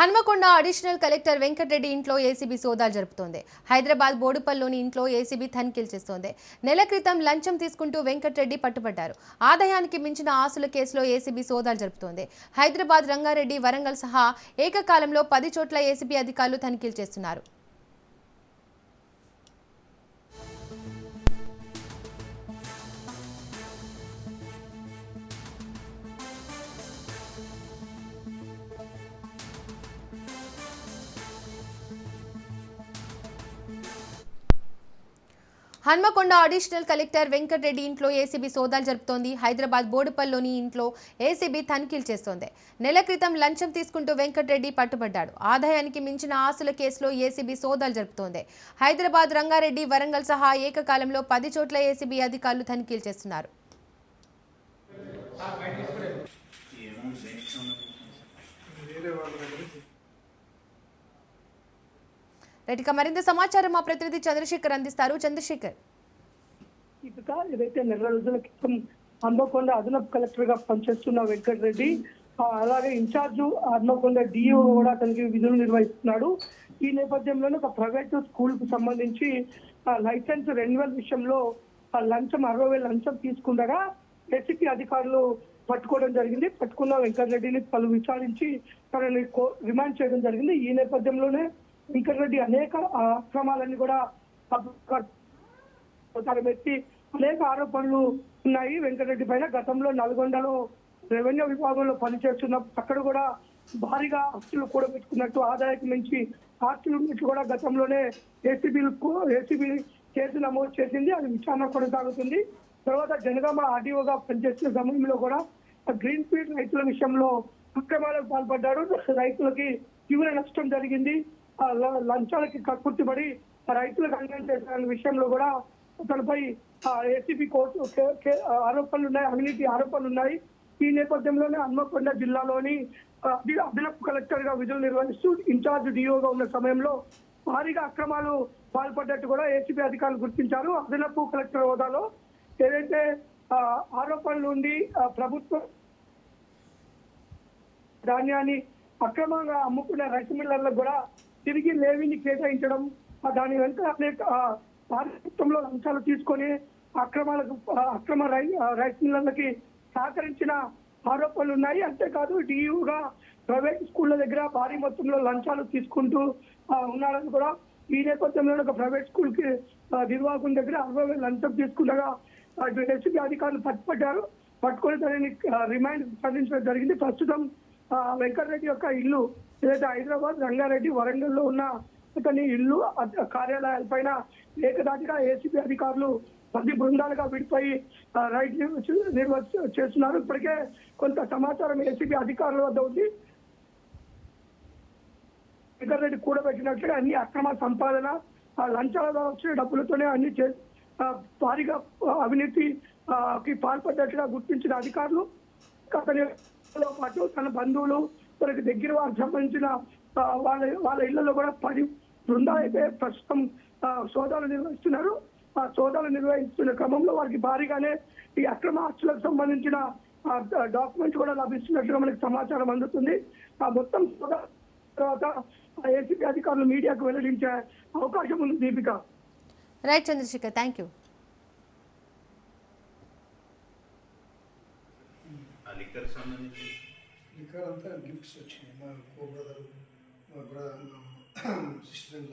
Hanamkonda additional collector Venkatareddy ఇంట్లో ACB సోదాలు జరుపుతోంది. హైదరాబాద్ బోడుపల్లిలోని ఇంట్లో ఏసీబీ తనిఖీలు చేస్తోంది. నెల క్రితం లంచం తీసుకుంటూ వెంకటరెడ్డి పట్టుబడ్డారు. ఆదాయానికి మించిన ఆస్తుల కేసులో ఏసీబీ సోదాలు జరుపుతోంది. హైదరాబాద్, రంగారెడ్డి, వరంగల్ సహా ఏకకాలంలో 10 చోట్ల ఏసీబీ అధికారులు తనిఖీలు చేస్తున్నారు. హన్మకొండ అడిషనల్ కలెక్టర్ వెంకటరెడ్డి ఇంట్లో ఏసీబీ సోదాలు జరుపుతోంది. హైదరాబాద్ బోడుపల్లిలోని ఇంట్లో ఏసీబీ తనిఖీలు చేస్తోంది. నెల క్రితం లంచం తీసుకుంటూ వెంకటరెడ్డి పట్టుబడ్డాడు. ఆదాయానికి మించిన ఆస్తుల కేసులో ఏసీబీ సోదాలు జరుపుతోంది. హైదరాబాద్, రంగారెడ్డి, వరంగల్ సహా ఏకకాలంలో 10 చోట్ల ఏసీబీ అధికారులు తనిఖీలు చేస్తున్నారు. రైట్గా మరింత సమాచారం మా ప్రతినిధి చంద్రశేఖర్ అందిస్తారు. చంద్రశేఖర్, ఏదైతే నెల రోజుల క్రితం హన్మకొండ అదనపు కలెక్టర్ గా పనిచేస్తున్న వెంకటరెడ్డి, అలాగే ఇన్ఛార్జ్ హన్మకొండ డిఓ కూడా అతనికి విధులు నిర్వహిస్తున్నాడు. ఈ నేపథ్యంలోనే ఒక ప్రైవేట్ స్కూల్ కు సంబంధించి లైసెన్స్ రెన్యువల్ విషయంలో లంచం 60,000 లంచం తీసుకుండగా ఏసీపీ అధికారులు పట్టుకోవడం జరిగింది. పట్టుకున్న వెంకటరెడ్డిని పలు విచారించి తనని రిమాండ్ చేయడం జరిగింది. ఈ నేపథ్యంలోనే వెంకటరెడ్డి అనేక అక్రమాలన్నీ కూడా ఎత్తి అనేక ఆరోపణలు ఉన్నాయి వెంకటరెడ్డి పైన. గతంలో నల్గొండలో రెవెన్యూ విభాగంలో పనిచేస్తున్నప్పుడు అక్కడ కూడా భారీగా ఆస్తులు కూడబెట్టుకున్నట్టు, ఆదాయానికి మించి ఆస్తులు ఉన్నట్టు కూడా గతంలోనే ఏసీబీ కేసు నమోదు చేసింది. అది విచారణ కొనసాగుతుంది. తర్వాత జనగామ ఆర్డీఓగా పనిచేస్తున్న సమయంలో కూడా గ్రీన్ ఫీల్డ్ రైతుల విషయంలో అక్రమాలకు పాల్పడ్డారు. రైతులకి తీవ్ర నష్టం జరిగింది. లంచాలకి కక్కుర్తిపడి రైతులకు అన్యాయం చేసిన విషయంలో కూడా తనపై ఏసీబీ కోర్టు ఆరోపణలు ఉన్నాయి, అవినీతి ఆరోపణలు ఉన్నాయి. ఈ నేపథ్యంలోనే హన్మకొండ జిల్లాలోని అదనపు కలెక్టర్ గా విధులు నిర్వహిస్తూ ఇన్ఛార్జ్ డిఓగా ఉన్న సమయంలో భారీగా అక్రమాలు పాల్పడ్డట్టు కూడా ఏసీబీ అధికారులు గుర్తించారు. అదనపు కలెక్టర్ హోదాలో ఏదైతే ఆరోపణలు ఉండి ప్రభుత్వం ధాన్యాన్ని అక్రమంగా అమ్ముకునే రైస్ మిల్లర్లకు కూడా తిరిగి లేవిని కేటాయించడం, దాని వెంట అనేక ప్రభుత్వంలో లంచాలు తీసుకొని అక్రమ రైస్ మిల్లర్లకి సహకరించిన ఆరోపణలు ఉన్నాయి. అంతేకాదు డియూగా ప్రైవేట్ స్కూళ్ళ దగ్గర భారీ మొత్తంలో లంచాలు తీసుకుంటూ ఉన్నాడని కూడా ఈ నేపథ్యంలో ఒక ప్రైవేట్ స్కూల్ కి నిర్వాహకుల దగ్గర 60,000 లంచం తీసుకుండగా ఏసీబీ అధికారులు పట్టుకొని దానిని రిమాండ్ సాధించడం జరిగింది. ప్రస్తుతం వెంకటరెడ్డి యొక్క ఇల్లు ఏదైతే హైదరాబాద్, రంగారెడ్డి, వరంగల్లో ఉన్న అతని ఇల్లు, కార్యాలయాలపైన ఏకదాటిగా ఏసీబీ అధికారులు 10 బృందాలుగా విడిపోయి రైడ్ చేస్తున్నారు. ఇప్పటికే కొంత సమాచారం ఏసీబీ అధికారుల వద్ద ఉంది. వెంకటరెడ్డి కూడబెట్టినట్లుగా అన్ని అక్రమ సంపాదన, లంచాల ద్వారా వచ్చిన డబ్బులతోనే అన్ని భారీగా అవినీతికి పాల్పడ్డట్టుగా గుర్తించిన అధికారులు అతనితో పాటు తన బంధువులు, తనకి దగ్గర వారికి సంబంధించిన వాళ్ళ ఇళ్లలో కూడా 10 బృందాలు అయితే ప్రస్తుతం సోదాలు నిర్వహిస్తున్నారు. ఆ సోదాలు నిర్వహిస్తున్న క్రమంలో వారికి భారీగానే ఈ అక్రమ ఆస్తులకు సంబంధించిన డాక్యుమెంట్స్ కూడా లభిస్తున్నట్టుగా మనకి సమాచారం అందుతుంది. ఆ మొత్తం సోదా తర్వాత ఏసీబీ అధికారులు మీడియాకు వెల్లడించే అవకాశం ఉంది. Deepika. Right Chandrashekar, thank you. Liquor అంతా గిఫ్ట్స్ వచ్చినాయి. మా బ్రదర్ సిస్టర్